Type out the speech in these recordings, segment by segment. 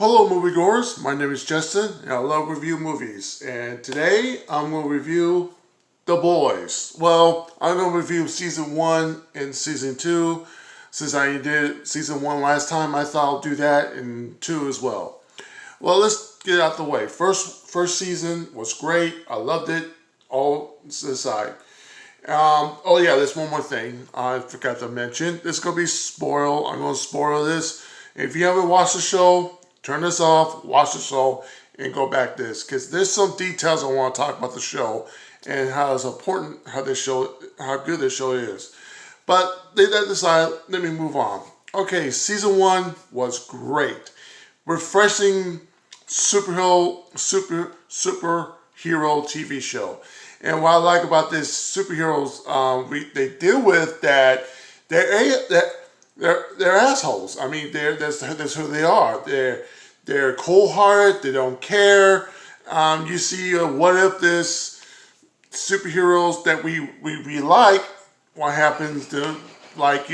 Hello moviegoers, my name is Justin and I love review movies, and today I'm going to review The Boys. Well, I'm going to review season 1 and season 2. Since I did season 1 last time, I thought I'll do that in 2 as well. Well, let's get it out the way. First season was great. I loved it. All aside. Oh yeah, there's one more thing I forgot to mention. This is going to be spoiled. I'm going to spoil this. If you haven't watched the show, turn this off, watch the show, and go back to this. Because there's some details I want to talk about the show and how it's important how good this show is. But leave that aside, let me move on. Okay, season 1 was great. Refreshing superhero TV show. And what I like about this superheroes they deal with that they're assholes. I mean, that's who they are. They're cold-hearted. They don't care. You see, what if this superheroes that we like? What happens to, like,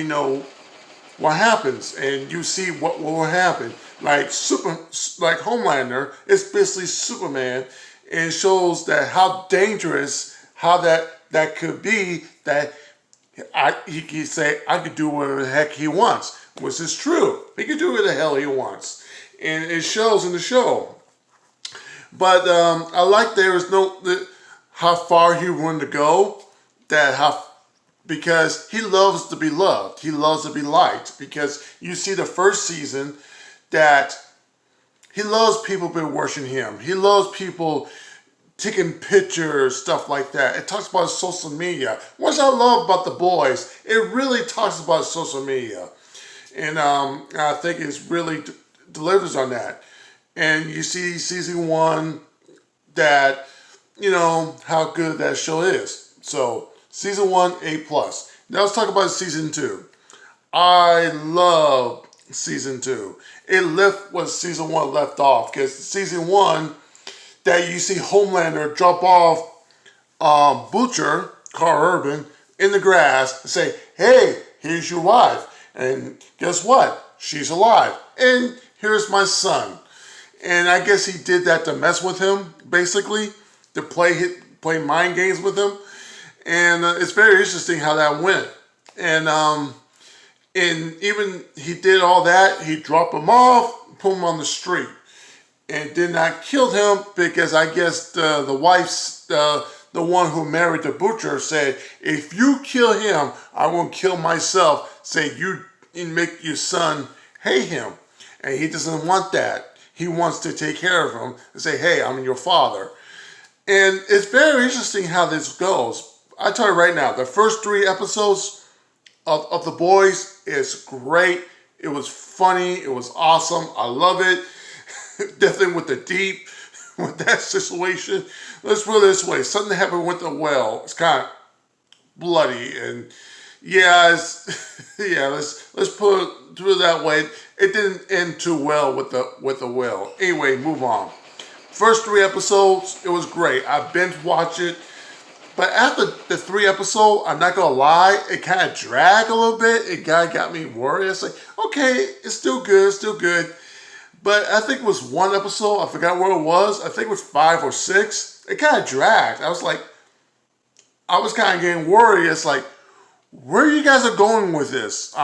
what happens, and you see what will happen. Like Homelander, it's basically Superman, and it shows that how dangerous, how that could be. That he can say, I could do whatever the heck he wants, which is true. He can do whatever the hell he wants, and it shows in the show. But I like how far he wanted to go. Because he loves to be loved. He loves to be liked. Because you see the first season that he loves people be worshiping him. He loves people taking pictures, stuff like that. It talks about social media. What I love about The Boys, it really talks about social media. And I think it really delivers on that. And you see season 1 that, how good that show is. So, season 1, A+. Now let's talk about season 2. I love season 2. It left what season 1 left off. Because season 1, that you see Homelander drop off Butcher, Carl Urban, in the grass and say, hey, here's your wife. And guess what? She's alive. And here's my son. And I guess he did that to mess with him, basically, to play mind games with him. And it's very interesting how that went. And even he did all that. He dropped him off, put him on the street, and did not kill him because I guess the wife's the one who married the butcher said, if you kill him, I will kill myself. Say you make your son hate him, and he doesn't want that. He wants to take care of him and say, hey, I'm your father. And it's very interesting how this goes. I tell you right now, the first 3 episodes of The Boys is great. It was funny. It was awesome. I love it. Definitely with the deep, with that situation. Let's put it this way. Something happened with the well. It's kind of bloody. And yeah, let's put it that way. It didn't end too well with the well. Anyway, move on. First 3 episodes, it was great. I binge watched it. But after the 3 episodes, I'm not going to lie, it kind of dragged a little bit. It kind of got me worried. It's like, okay, it's still good. But I think it was 1 episode. I forgot where it was. I think it was 5 or 6. It kind of dragged. I was kind of getting worried. It's like, where you guys are going with this?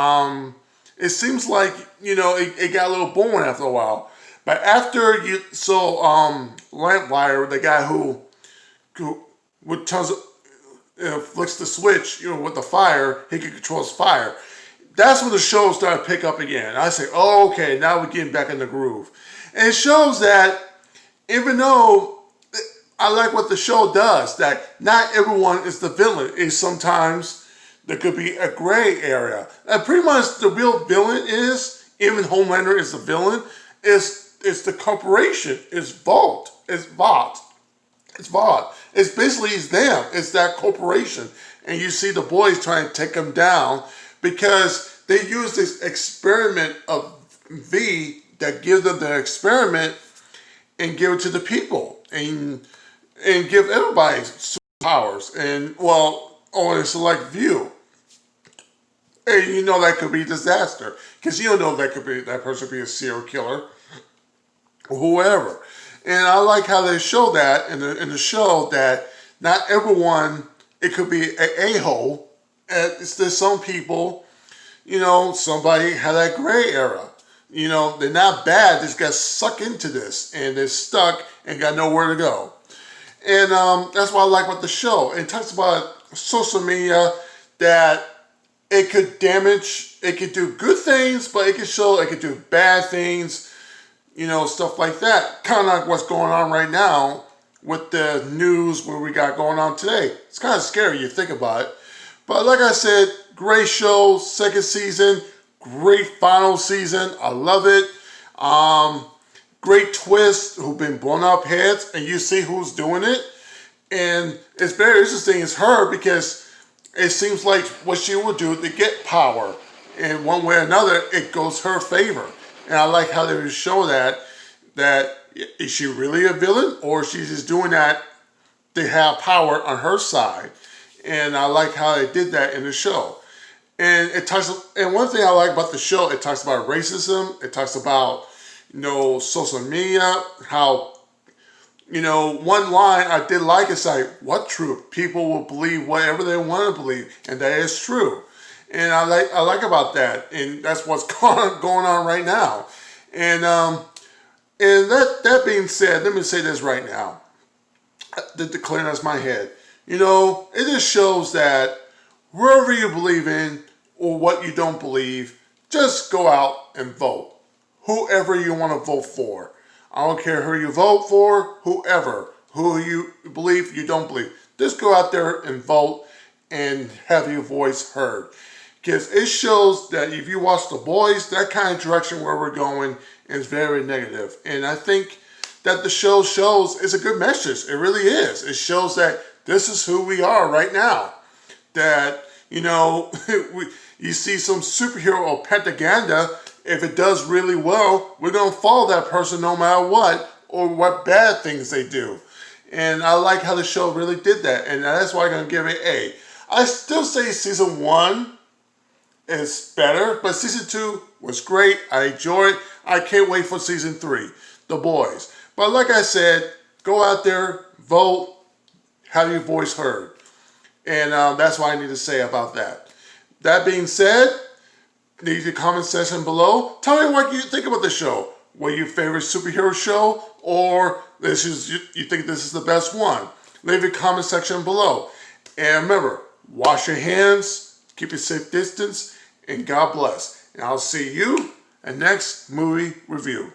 It seems like, it got a little boring after a while. But after Lampwire, the guy who with tons of, flicks the switch, with the fire, he can control his fire. That's when the show started to pick up again. I say, oh, okay, now we're getting back in the groove. And it shows that even though I like what the show does, that not everyone is the villain. Sometimes there could be a gray area. And pretty much the real villain is, even Homelander is the villain, it's the corporation. It's Vought. It's Vought. It's basically them. It's that corporation. And you see the boys trying to take them down because they use this experiment of V that gives them the experiment and give it to the people and give everybody superpowers and, on a select view. And that could be a disaster because that person could be a serial killer. or whoever. And I like how they show that in the show that not everyone, it could be an a-hole. There's some people, somebody had that gray era. They're not bad. They just got sucked into this and they're stuck and got nowhere to go. And that's what I like about the show. It talks about social media, that it could damage, it could do good things, but it could do bad things, stuff like that. Kind of like what's going on right now with the news where we got going on today. It's kind of scary, you think about it. But like I said, great show, second season, great final season. I love it. Great twist, who've been blown up heads, and you see who's doing it. And it's very interesting, it's her, because it seems like what she will do to get power, in one way or another, it goes her favor. And I like how they show that is she really a villain, or she's just doing that to have power on her side. And I like how they did that in the show. And and one thing I like about the show, it talks about racism, it talks about, social media, how, one line I did like is like, what truth? People will believe whatever they want to believe, and that is true. And I like about that, and that's what's going on right now. And that being said, let me say this right now, to clear that's my head. It just shows that wherever you believe in or what you don't believe, just go out and vote. Whoever you want to vote for. I don't care who you vote for, who you believe, you don't believe. Just go out there and vote and have your voice heard. Because it shows that if you watch The Boys, that kind of direction where we're going is very negative. And I think that the show shows it's a good message. It really is. It shows that this is who we are right now. That, you see some superhero or propaganda, if it does really well, we're going to follow that person no matter what, or what bad things they do. And I like how the show really did that. And that's why I'm going to give it an A. I still say season 1 is better, but season 2 was great. I enjoyed it. I can't wait for season 3, The Boys. But like I said, go out there, vote, have your voice heard. And that's what I need to say about that. That being said, leave your comment section below. Tell me what you think about the show. What your favorite superhero show, or you think this is the best one? Leave your comment section below. And remember, wash your hands, keep a safe distance, and God bless. And I'll see you in next movie review.